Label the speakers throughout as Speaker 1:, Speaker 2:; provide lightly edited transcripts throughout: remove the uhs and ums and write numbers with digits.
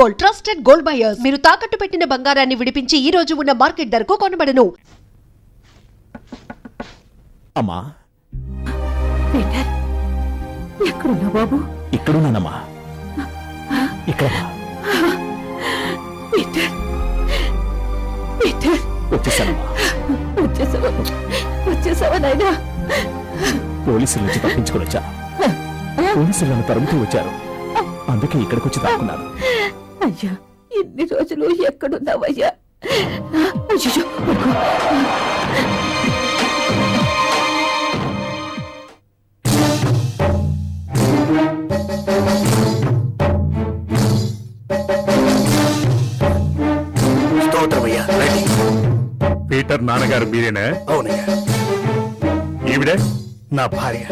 Speaker 1: Gold, trusted gold buyers. మీరు తాకట్టు పెట్టిన బంగారాన్ని విడిపించి ఈ రోజు ఉన్న మార్కెట్ ధరకు కొనబడను.
Speaker 2: అమ్మా
Speaker 3: పీటర్, ఎక్కడున్నా బాబు?
Speaker 2: ఇక్కడున్నానమ్మా. ఇక్కడ
Speaker 3: పీటర్, పీటర్,
Speaker 2: వచ్చేసానమ్మా.
Speaker 3: వచ్చేసావా నాయనా?
Speaker 2: పోలీసుల నుంచి తప్పించుకొని వచ్చాను. పోలీసులు నన్ను తరుముతూ వచ్చారు, అందుకే ఇక్కడికి వచ్చి దాక్కున్నాను.
Speaker 3: అయ్యా, ఇన్ని రోజులు ఎక్కడున్నావయ్యా? అయ్యో,
Speaker 4: పీటర్ నాన్నగారు మీరేనా?
Speaker 5: అవునయ్యా,
Speaker 4: ఈవిడే
Speaker 5: నా భార్య.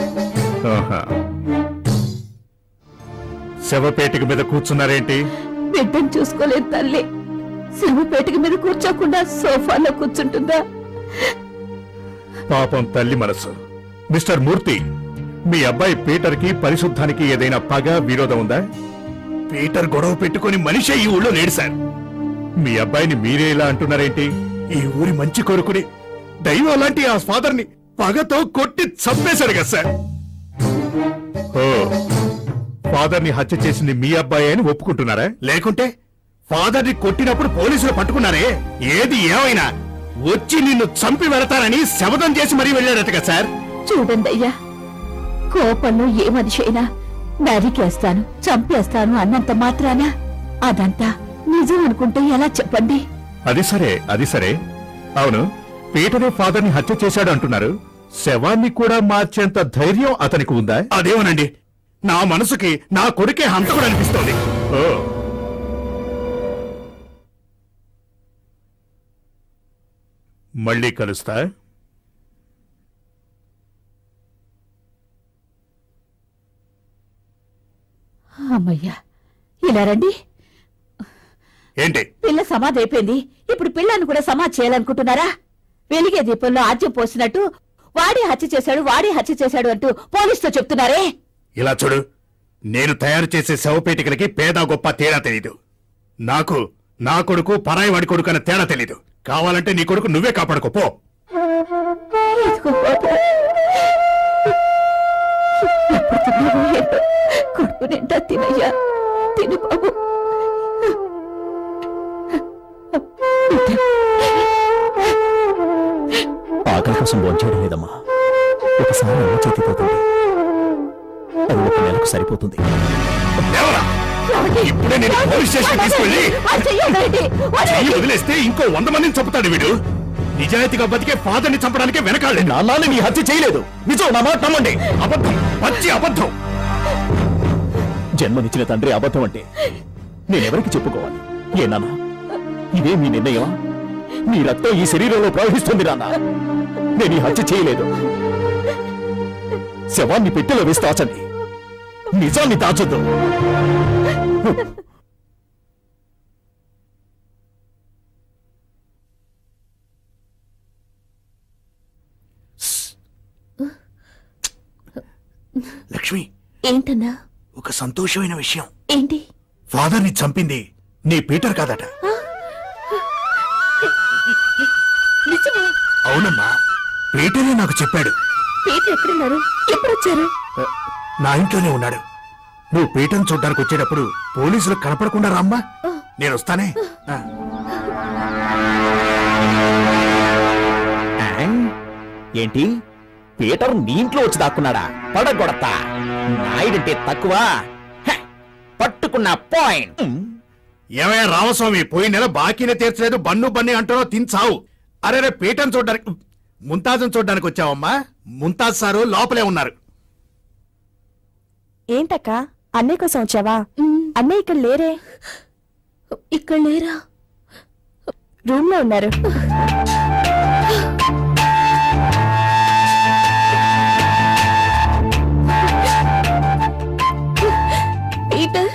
Speaker 4: శవపేటిక మీద కూర్చున్నారేంటి?
Speaker 3: బిడ్డను చూసుకోలేదు తల్లి. శవపేటిక మీద కూర్చోకుండా సోఫాలో కూర్చుంటుందా?
Speaker 4: పాపం తల్లి మనసు. మిస్టర్ మూర్తి, మీ అబ్బాయి పీటర్ కి పరిశుద్ధానికి ఏదైనా పగ విరోధం ఉందా?
Speaker 5: పీటర్ గొడవ పెట్టుకుని మనిషే ఈ ఊళ్ళో లేడు సార్.
Speaker 4: మీ అబ్బాయిని మీరే ఇలా అంటున్నారేంటి?
Speaker 5: ఈ ఊరి మంచి కొరుకుని, దైవం లాంటి ఆ ఫాదర్ ని పగతో కొట్టి చంపేశారు కదా సార్.
Speaker 4: ఓ, ఫాదర్ ని హత్య చేసింది మీ అబ్బాయి అని ఒప్పుకుంటున్నారా?
Speaker 5: లేకుంటే ఫాదర్ ని కొట్టినప్పుడు పోలీసులు పట్టుకున్నారే, ఏది ఏమైనా వచ్చి నిన్ను చంపి వెళతారని శపథం చేసి మరీ వెళ్ళాడట కదా సార్.
Speaker 3: చూడండి అయ్యా, కోపంలో ఏ మనిషి అయినా నరికేస్తాను, చంపేస్తాను అన్నంత మాత్రాన అదంతా నిజం అనుకుంటే ఎలా చెప్పండి?
Speaker 4: అది సరే. అవును, పీటరే ఫాదర్ ని హత్య చేశాడు అంటున్నారు. శవాన్ని కూడా మార్చేంత ధైర్యం అతనికి ఉందా?
Speaker 5: అదేమోనండి, నా మనసుకి నా కొడుకే హంతకుడు అనిపిస్తోంది.
Speaker 4: ఓ, మళ్ళీ కలుస్తా.
Speaker 3: అమ్మయ్యా, ఇలా రండి.
Speaker 5: ఏంటి?
Speaker 3: పిల్ల సమాధి అయిపోయింది, ఇప్పుడు పిల్లను కూడా సమాధి చేయాలనుకుంటున్నారా? వెలిగే దీపంలో ఆద్యం పోసినట్టు వాడే హత్య చేశాడు అంటూ పోలీసుతో చెప్తున్నారే.
Speaker 5: ఇలా చూడు, నేను తయారు చేసే శవపేటికలకి పేద గొప్ప తేడా తెలీదు. నాకు నా కొడుకు పరాయి వాడి కొడుకు అనే తేడా తెలీదు. కావాలంటే నీ కొడుకు నువ్వే కాపాడుకోపో.
Speaker 3: ఇదిగో బాబు, ఎప్పుడు తిన్నావో ఏంటో, కొడుకు నిండా తినయ్యా, తిను బాబు.
Speaker 2: ఆకలి కోసం భోంచేయడం లేదమ్మా. ఒకసారి అమ్మ చేతిపోతుంది, అది 1 నెలకు సరిపోతుంది.
Speaker 5: లేవరా, ఇప్పుడే నేను పోలీస్ స్టేషన్ తీసుకెళ్ళి చెయ్యి వదిలేస్తే ఇంకో 100 మందిని చంపుతాడు వీడు. నిజాయితీగా బతికే ఫాదర్ ని చంపడానికి వెనకాలే.
Speaker 2: నాన్న నీ హత్య చేయలేదు, నిజం, నా మాట నమ్మండి.
Speaker 5: అబద్ధం, పచ్చి అబద్ధం.
Speaker 2: జన్మనిచ్చిన తండ్రి అబద్ధం అంటే నేనెవరికి చెప్పుకోవాలి? ఏ నాన్న, ఇదే మీ నిర్ణయమా? నీ రక్తం ఈ శరీరంలో ప్రవహిస్తుంది నాన్న. నేను ఈ హత్య చేయలేదు. శవాన్ని పెట్టెలో వేసి దాచండి, నిజాన్ని దాచొద్దు.
Speaker 5: లక్ష్మి,
Speaker 3: ఏంటన్నా?
Speaker 5: ఒక సంతోషమైన విషయం.
Speaker 3: ఏంటి?
Speaker 5: ఫాదర్ ని చంపింది నీ పీటర్ కాదట.
Speaker 3: నిజమా?
Speaker 5: అవునమ్మా, పీటరే నాకు చెప్పాడు.
Speaker 3: పీటర్ ఎక్కడున్నారు? ఎప్పుడు వచ్చారు?
Speaker 5: నా ఇంట్లోనే ఉన్నాడు. నువ్వు పీటను చూడ్డానికి వచ్చేటప్పుడు పోలీసులు కనపడకుండా రామ్మా, నేను వస్తానే.
Speaker 2: ఏంటి, పీటర్ నీ ఇంట్లో వచ్చి దాక్కున్నాడా? పడగొడతా, నాయుడంటే తక్కువ. పట్టుకున్న పాయింట్.
Speaker 5: ఏమయ్యా రామస్వామి, పోయిన నెల బాకీనే తీర్చలేదు, బన్ను అంటారో తినచావు. అరే పీటను చూడ్డానికి, ముంతాజను చూడ్డానికి వచ్చావమ్మా. ముంతాజ్ సారు లోపలే ఉన్నారు.
Speaker 6: ఏంటక్క, అన్నయ్య కోసం వచ్చావా? అన్నయ్య ఇక్కడ లేరే.
Speaker 3: ఇక్కడ లేరా?
Speaker 6: రూమ్ లో ఉన్నారు.
Speaker 3: Peter,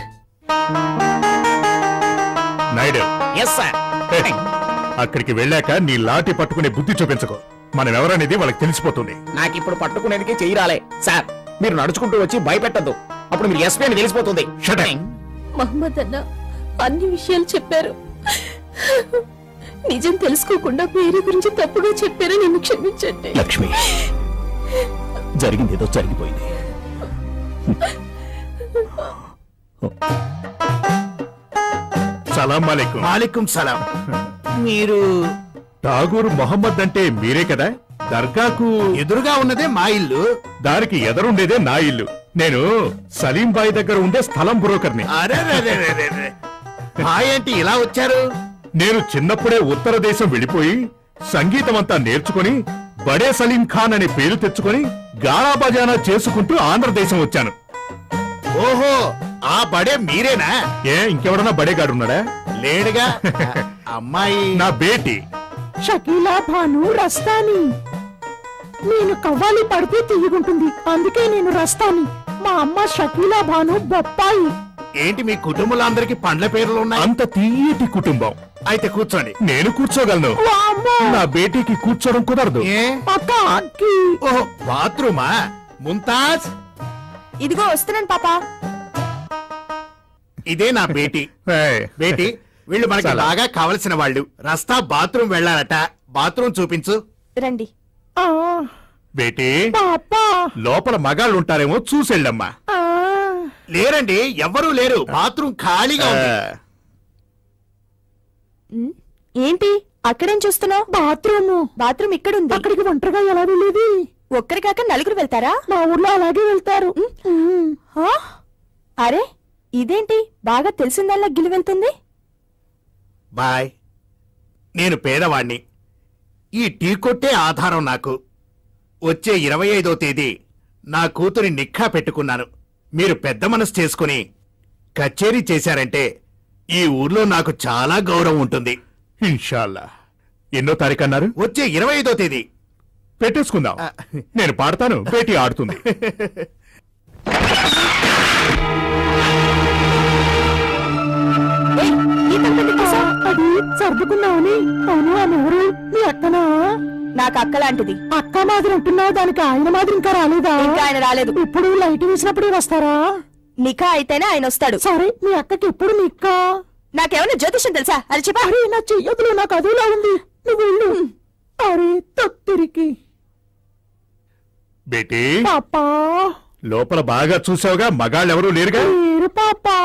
Speaker 4: Naidu,
Speaker 2: yes sir.
Speaker 4: అక్కడికి వెళ్ళాక నీ లాఠీ పట్టుకునే బుద్ధి చూపించకు. మనం ఎవరనేది వాళ్ళకి తెలిసిపోతుంది.
Speaker 2: నాకిప్పుడు పట్టుకునేందుకే చెయ్యి రాలే సార్. మీరు నడుచుకుంటూ వచ్చి భయపెట్టద్దు, అప్పుడు మీరు ఎస్పీ అని తెలిసిపోతుంది.
Speaker 3: మహమ్మద్ అన్న అన్ని విషయాలు చెప్పారు. నిజం తెలుసుకోకుండా వేరే గురించి తప్పుగా చెప్పారు. నిన్ను క్షమించండి.
Speaker 2: లక్ష్మి, జరిగింది ఏదో జరిగిపోయింది.
Speaker 4: సలాం అలైకుం.
Speaker 5: మాలికుం సలాం. మీరు
Speaker 4: ఠాగూర్ మొహమ్మద్ అంటే మీరే కదా? దర్గాకు
Speaker 5: ఎదురుగా ఉన్నదే మా ఇల్లు.
Speaker 4: దానికి ఎదరుండేదే నా ఇల్లు. నేను సలీం బాయ్ దగ్గర ఉండే స్థలం బ్రోకర్ని.
Speaker 5: అరే ఏంటి ఇలా వచ్చారు?
Speaker 4: నేను చిన్నప్పుడే ఉత్తర దేశం వెళ్ళిపోయి సంగీతం అంతా నేర్చుకుని బడే సలీం ఖాన్ అనే పేరు తెచ్చుకొని గానా బజానా చేసుకుంటూ ఆంధ్రదేశం వచ్చాను.
Speaker 5: ఓహో, ఆ బడే మీరేనా?
Speaker 4: ఏ ఇంకెవడన్నా బడేగాడున్నాడా?
Speaker 5: లేడుగా. అమ్మాయి
Speaker 4: నా బేటీ.
Speaker 6: షకీలా భాను రస్తాని. నేను కవ్వాలి పడితే తీయగుంటుంది, అందుకే నేను రస్తాని. మా అమ్మ షకీలా భాను బొప్పాయి.
Speaker 5: ఏంటి మీ కుటుంబంలో అందరికి పండ్ల పేర్లు ఉన్నాయి?
Speaker 4: అంత తీయటి కుటుంబం.
Speaker 5: అయితే కూర్చోండి.
Speaker 4: నేను కూర్చోగలను.
Speaker 6: వామ్మో!
Speaker 4: నా బేటీకి కూర్చోవడం కుదరదు.
Speaker 5: ఏ?
Speaker 6: అక్క అక్కి.
Speaker 5: ఓహో, బాత్రూమా? ముంతాజ్,
Speaker 6: ఇదిగో వస్తున్నాను పాపా.
Speaker 5: ఇదే నా బేటీ.
Speaker 4: ఏయ్,
Speaker 5: బేటీ, వీళ్ళు మనకి
Speaker 4: చాలా.
Speaker 5: బాగా కావలసిన వాళ్ళు. రస్తా బాత్రూమ్ వెళ్ళాలట. బాత్రూమ్ చూపించు.
Speaker 6: రండి.
Speaker 4: బేటీ,
Speaker 6: పాపా.
Speaker 4: లోపల మగాళ్ళు ఉంటారేమో చూసెళ్ళమ్మా.
Speaker 5: లేరండి, ఎవ్వరూ లేరు. బాత్రూమ్ ఖాళీగా ఉంది.
Speaker 6: ఏంటి అక్కడేం చూస్తున్నావు? బాత్రూమ్ ఇక్కడుంది. అక్కడికి ఒంటరిగా ఎలా వెళ్ళేది? ఒక్కరి కాక నలుగురు వెళ్తారా? మా ఊర్లో అలాగే వెళ్తారు. అరే ఇదేంటి బాగా తెలిసిందల్లా గిలి వెళ్తుంది?
Speaker 5: బాయ్, నేను పేదవాణ్ణి. ఈ టీ కొట్టే ఆధారం నాకు. వచ్చే 25వ తేదీ నా కూతురి నిక్కా పెట్టుకున్నాను. మీరు పెద్ద మనసు చేసుకుని కచేరీ చేశారంటే ఈ ఊర్లో నాకు చాలా గౌరవం ఉంటుంది.
Speaker 4: ఇన్షాల్లా. ఎన్నో తారీఖు అన్నారు?
Speaker 5: వచ్చే 25వ తేదీ.
Speaker 4: పెట్టేసుకుందాం. నేను పాడతాను, బేటీ ఆడుతుంది.
Speaker 6: ఏయ్, ఈ తలుపు తీసా? అది సర్దుకున్నావని. అవును, ఆమె ఎవరు? మీ అక్కనా? నాకు అక్క లాంటిది. అక్క మాదిరి అంటున్నావు, దానికి ఆయన మాదిరి ఇంకా రాలేదా? ఇంకా ఆయన రాలేదు. ఇప్పుడు లైట్ వేసినప్పుడు వస్తారా? నిఖా అయితేనే ఆయన వస్తాడు. సరే, మీ అక్కకి ఎప్పుడు నిఖా? నాకేమైనా జ్యోతిషం తెలుసా? అది చెప్పా. అరే నా చెయ్యదులు, నాకు అదేలా ఉంది. నువ్వు వెళ్ళు. అరే తొత్తిరికి.
Speaker 4: బేటీ,
Speaker 6: పాపా.
Speaker 4: లోపల బాగా చూసావుగా, మగాళ్ళెవరూ లేరుగా.
Speaker 6: లేరు పాపా.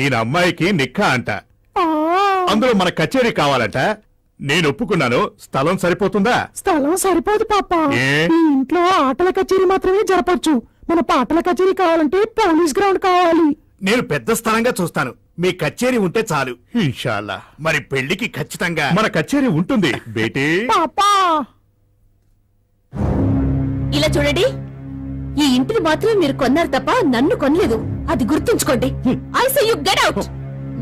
Speaker 4: ఈయన అమ్మాయికి నిక్కా అంట.
Speaker 6: ఆ,
Speaker 4: అందులో మన కచేరీ కావాలంట. నేను ఒప్పుకున్నాను. స్థలం సరిపోతుందా?
Speaker 6: స్థలం సరిపోదు పాపా.
Speaker 4: ఏ?
Speaker 6: ఈ ఇంట్లో ఆటల కచేరీ మాత్రమే జరపొచ్చు. మన పాటల కచేరీ కావాలంటే పోలీస్ గ్రౌండ్ కావాలి.
Speaker 5: నేను పెద్ద స్థలంగా చూస్తాను. మీ కచేరీ ఉంటే చాలు.
Speaker 4: ఇన్షాల్లా.
Speaker 5: మరి పెళ్లికి ఖచ్చితంగా
Speaker 4: మన కచేరీ ఉంటుంది బేటీ.
Speaker 6: పాపా.
Speaker 3: ఇలా చూడండి, ఈ ఇంటిని మాత్రమే మీరు కొన్నారు తప్ప నన్ను కొనలేదు. అది గుర్తుంచుకోండి. I say you get out.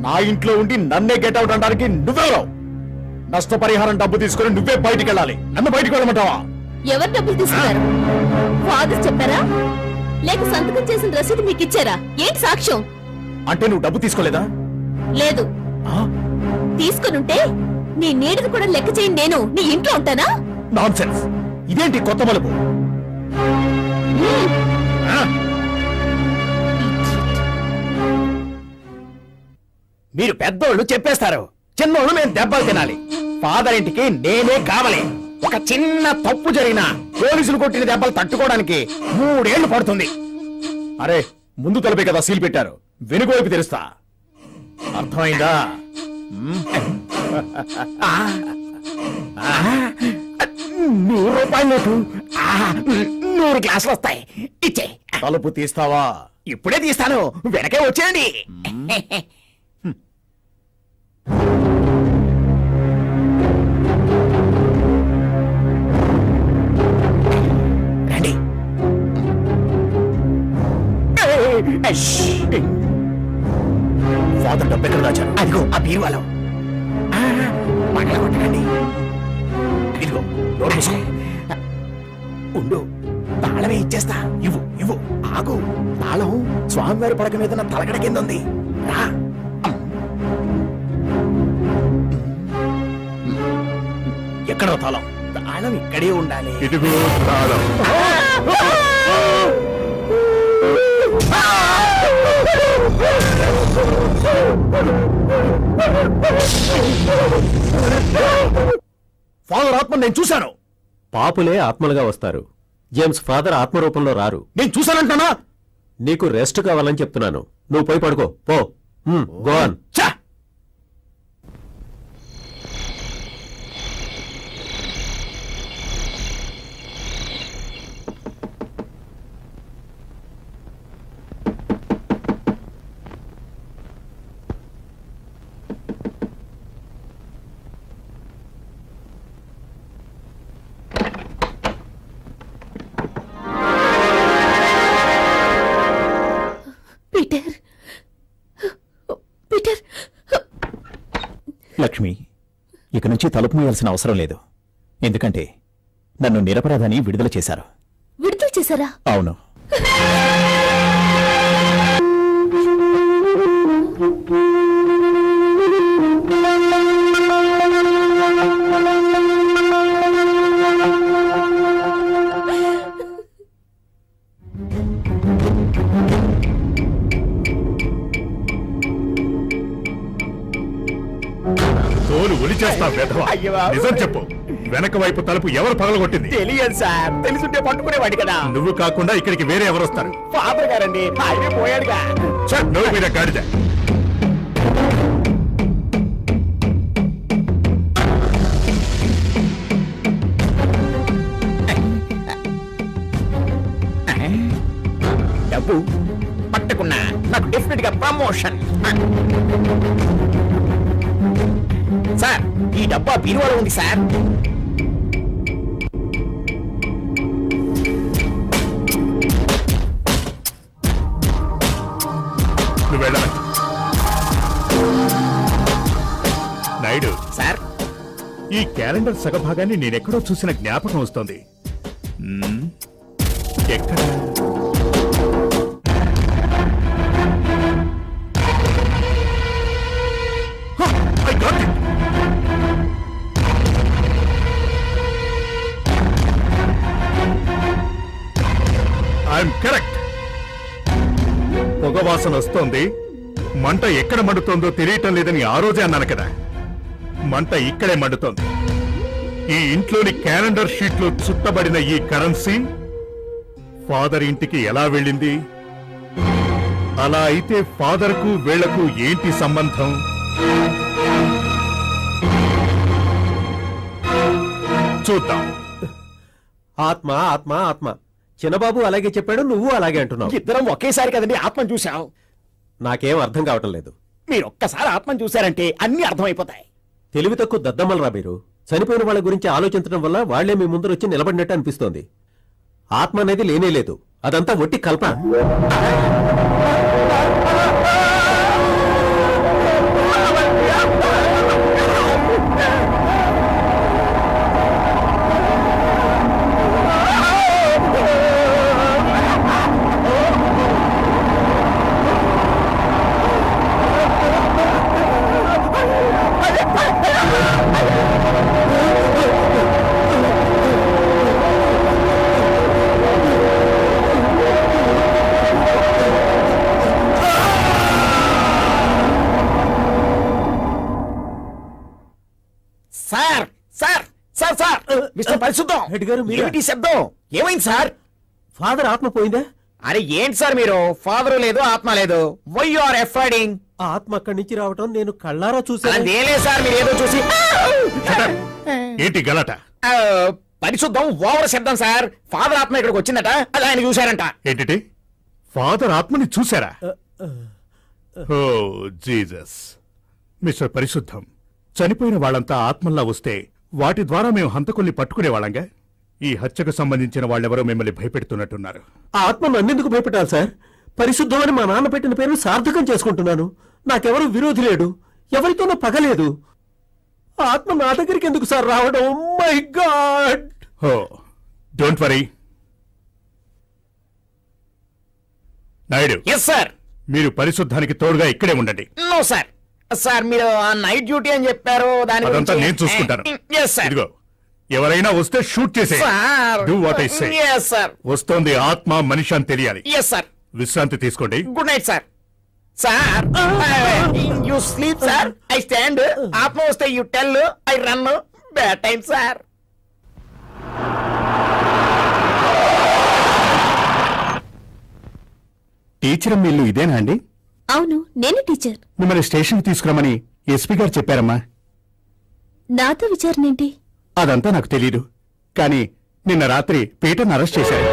Speaker 2: నా ఇంట్లో ఉండి నన్నే గెట్ అవుట్ అనడానికి నువ్వెవరో? నష్టపరిహారం డబ్బు తీసుకుని నువ్వే బయటికి వెళ్ళాలి. నన్ను బయటికి వెళ్ళమంటావా?
Speaker 3: ఎవరు డబ్బులు తీసుకున్నారు? ఫాదర్ చెప్పారా? లేక సంతకం చేసిన రసీదు మీకు ఇచ్చారా? ఏంటి సాక్ష్యం?
Speaker 2: అంటే నువ్వు డబ్బు తీసుకోలేదా?
Speaker 3: లేదు. తీసుకునుంటే నీ నీడను కూడా లెక్క చేయండి. నేను నీ ఇంట్లో ఉంటానా?
Speaker 2: Non sense. ఇదేంటి కొత్త మలుపు? మీరు పెద్దోళ్ళు చెప్పేస్తారు, చిన్నోళ్ళు మేము దెబ్బలు తినాలి. ఫాదర్ ఇంటికి నేనే కావాలి. ఒక చిన్న తప్పు జరిగినా పోలీసులు కొట్టిన దెబ్బలు తట్టుకోవడానికి 3 ఏళ్లు పడుతుంది. అరే, ముందు తలపే కదా సీల్ పెట్టారు, వెనుక వైపు తెరుస్తా. అర్థమైందా? 100 రూపాయల నోటు. 100 గ్లాసులు వస్తాయి. ఇచ్చే. తలుపు తీస్తావా? ఇప్పుడే తీస్తాను, వెనకే వచ్చేయండి. రండి. ఫాదర్ డబ్బు ఎక్కడ దాచారు? అదిగో ఆ బీరువాలో. పగలగొట్టకండి. ఇదిగో నోరు మూసుకో. ఉండు, తాళమే ఇచ్చేస్తా. ఇవ్వు ఇవ్వు. ఆగు. తాళం స్వామివారి పడక మీద నా తలగడ కింద ఉంది. రా. ఎక్కడో తాళం? తాళం ఇక్కడే ఉండాలి.
Speaker 4: ఇదిగో తాళం.
Speaker 2: ఆ! ఫాదర్ ఆత్మ నేను చూశాను.
Speaker 7: పాపులే ఆత్మలుగా వస్తారు. జేమ్స్ ఫాదర్ ఆత్మరూపంలో రారు.
Speaker 2: నేను చూశానంటానా?
Speaker 7: నీకు రెస్ట్ కావాలని చెప్తున్నాను. నువ్వు పోయి పడుకో పో. Go on.
Speaker 2: ఛా!
Speaker 3: పీటర్ పీటర్
Speaker 8: లక్ష్మి, ఇక నుంచి తలుపు మూయాల్సిన అవసరం లేదు. ఎందుకంటే నన్ను నిరపరాధని విడుదల చేశారు.
Speaker 3: విడుదల చేశారా?
Speaker 8: అవును.
Speaker 4: తోలు ఒలి చేస్తా వెధవ.
Speaker 2: అయ్య బాబోయ్.
Speaker 4: నిజం చెప్పు, వెనక వైపు తలుపు ఎవరు పగలగొట్టింది?
Speaker 2: తెలియదు సార్. తెలుసుంటే పట్టుకునేవాడి కదా.
Speaker 4: నువ్వు కాకుండా ఇక్కడికి వేరే ఎవరు వస్తారు?
Speaker 2: ఫాదర్ గారండి, ఆయనే పోయాడుగా.
Speaker 4: నోరు మీద గాడిద.
Speaker 2: డబ్బు పట్టుకున్నా నాకు డెఫినెట్ గా ప్రమోషన్. సార్, ఈ డబ్బా బీరువాలో ఉంది సార్.
Speaker 4: నువ్వు వెళ్ళాలి. నాయుడు,
Speaker 2: సార్,
Speaker 4: ఈ క్యాలెండర్ సగభాగాన్ని నేనెక్కడో చూసిన జ్ఞాపకం వస్తోంది. ఎక్కడ? I got it. I'm correct. పొగ వాసన వస్తోంది. మంట ఎక్కడ మండుతోందో తెలియటం లేదని ఆ రోజే అన్నాను కదా. మంట ఇక్కడే మండుతోంది. ఈ ఇంట్లోని క్యాలెండర్ షీట్ లో చుట్టబడిన ఈ కరెన్సీ ఫాదర్ ఇంటికి ఎలా వెళ్ళింది? అలా అయితే ఫాదర్ కు వీళ్లకు ఏంటి సంబంధం? చూద్దాం.
Speaker 7: ఆత్మ ఆత్మ ఆత్మ. చిన్నబాబు అలాగే చెప్పాడు, నువ్వు అలాగే అంటున్నావు.
Speaker 2: ఇద్దరం ఒకేసారి కదండి ఆత్మను చూసాం.
Speaker 7: నాకేం అర్థం కావటం లేదు.
Speaker 2: మీరు ఒక్కసారి ఆత్మను చూశారంటే అన్ని అర్థమైపోతాయి.
Speaker 7: తెలివి తక్కువ దద్దమ్మలరా మీరు. చనిపోయిన వాళ్ళ గురించి ఆలోచించడం వల్ల వాళ్లే మీ ముందర వచ్చి నిలబడినట్టు అనిపిస్తోంది. ఆత్మ అనేది లేనే లేదు. అదంతా ఒట్టి కల్పన.
Speaker 2: Sir sir sir sir mister Parishuddham,
Speaker 7: head గారు మీరా?
Speaker 2: ఏమిటి శబ్దం? ఏమైంది సార్?
Speaker 7: ఫాదర్ ఆత్మ పోయిందా?
Speaker 2: అరే ఏంటి సార్ మీరు? ఫాదర్ లేదు, ఆత్మ లేదు. Why you are afraiding?
Speaker 7: ఆ ఆత్మ అక్కడి నుంచి రావటం నేను కళ్ళారా చూశాను.
Speaker 2: అదేలే సార్, మీరు ఏదో చూసి.
Speaker 4: ఏంటి గలాట?
Speaker 2: ఆ, పరిశుద్ధం ఓవర్ శబ్దం సార్. ఫాదర్ ఆత్మ ఇక్కడికి వచ్చిందట, అది ఆయన చూశారంట.
Speaker 4: ఏంటి? ఫాదర్ ఆత్మని చూశారా? ఓ జీసస్. మిస్టర్ పరిశుద్ధం, చనిపోయిన వాళ్ళంతా ఆత్మల్లా వస్తే వాటి ద్వారా మేము హంతకుల్ని పట్టుకునేవాళ్ళంగా. ఈ హత్యకు సంబంధించిన వాళ్ళెవరో మిమ్మల్ని భయపెడుతున్నట్టున్నారు.
Speaker 7: ఆ ఆత్మ నన్నెందుకు భయపెట్టాలి సార్? పరిశుద్ధం అని మా నాన్న పెట్టిన పేరు సార్థకం చేసుకుంటున్నాను. నాకెవరు విరోధి లేడు, ఎవరితోనూ పగలేదు. ఆ ఆత్మ నా దగ్గరికి ఎందుకు సార్ రావడం? My God.
Speaker 4: Oh don't worry. Naidu,
Speaker 2: yes sir.
Speaker 4: మీరు పరిశుద్ధానికి తోడుగా ఇక్కడే ఉండండి.
Speaker 2: No sir. సార్, మీరు ఆ నైట్ డ్యూటీ అని చెప్పారు, దాని
Speaker 4: అదంతా
Speaker 2: గురించి-
Speaker 4: నేను చూసుకుంటాను.
Speaker 2: Yes, sir.
Speaker 4: ఇదిగో, ఎవరైనా వస్తే షూట్ చేసే.
Speaker 2: Sir.
Speaker 4: Do what I say.
Speaker 2: Yes, sir.
Speaker 4: వస్తోంది ఆత్మ, మనిషి అని తెలియాలి.
Speaker 2: Yes, sir.
Speaker 4: విశ్రాంతి తీసుకోండి.
Speaker 2: Good night sir. Sir you sleep sir I stand ఆత్మ వస్తే you tell I run bad time sir.
Speaker 4: Teacher మీ ఇల్లు ఇదేనా అండి?
Speaker 3: అవును, నేను టీచర్.
Speaker 4: మిమ్మల్ని స్టేషన్కి తీసుకురమ్మని ఎస్పీ గారు చెప్పారమ్మా.
Speaker 3: నాతో విచారణేంటి?
Speaker 4: అదంతా నాకు తెలీదు, కానీ నిన్న రాత్రి పీటర్ని అరెస్ట్ చేశారు.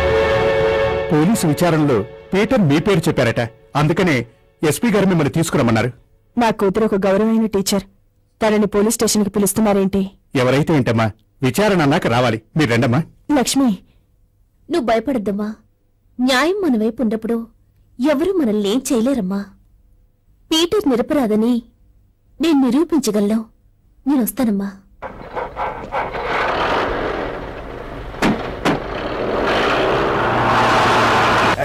Speaker 4: పోలీసు విచారణలో పీటర్ మీ పేరు చెప్పారట. అందుకనే ఎస్పీ గారు మిమ్మల్ని తీసుకురమ్మన్నారు.
Speaker 6: నా కూతురు ఒక గౌరవమైన టీచర్, తనని పోలీస్ స్టేషన్ కి పిలుస్తున్నారేంటి?
Speaker 4: ఎవరైతే ఏంటమ్మా, విచారణ అన్నాక రావాలి. మీరు రండమ్మా.
Speaker 6: లక్ష్మి,
Speaker 3: నువ్వు భయపడద్దమ్మా. న్యాయం మన వైపు ఉన్నప్పుడు ఎవరూ మనల్ని ఏం చేయలేరమ్మా. పీటర్ నిరపరాదని నేను నిరూపించగలను. నేను వస్తానమ్మా.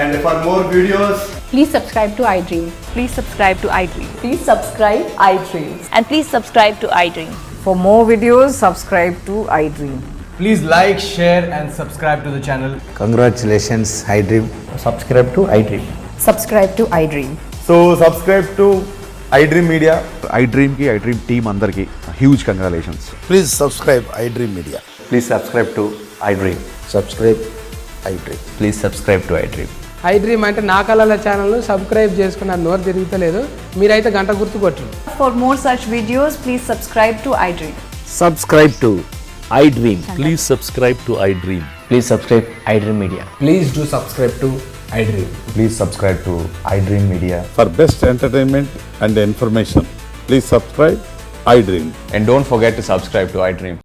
Speaker 9: And for more videos,
Speaker 6: please subscribe to iDream.
Speaker 10: Please subscribe to iDream.
Speaker 6: Please subscribe iDream.
Speaker 10: And please subscribe to iDream.
Speaker 11: For more videos, subscribe to iDream.
Speaker 9: please like, share, and subscribe to the channel.
Speaker 12: Congratulations, iDream.
Speaker 8: Subscribe to iDream.
Speaker 11: Subscribe to iDream.
Speaker 9: So subscribe to iDream Media.
Speaker 12: iDream ki iDream team andarki huge congratulations.
Speaker 5: Please subscribe iDream Media.
Speaker 12: Please subscribe to iDream. Subscribe iDream. Please subscribe to iDream.
Speaker 11: iDream అంటే నా కళల channel subscribe చేసుకున్న నోరు తిరుగుతలేదు. మీరైతే గంట గుర్తు కొట్టండి.
Speaker 10: For more such videos, please subscribe to iDream.
Speaker 8: Subscribe to iDream.
Speaker 12: Please subscribe to iDream.
Speaker 8: Please subscribe iDream Media.
Speaker 9: Please do subscribe to iDream.
Speaker 12: Please subscribe to iDream Media.
Speaker 4: For best entertainment and information, please subscribe iDream.
Speaker 12: And don't forget to subscribe to iDream.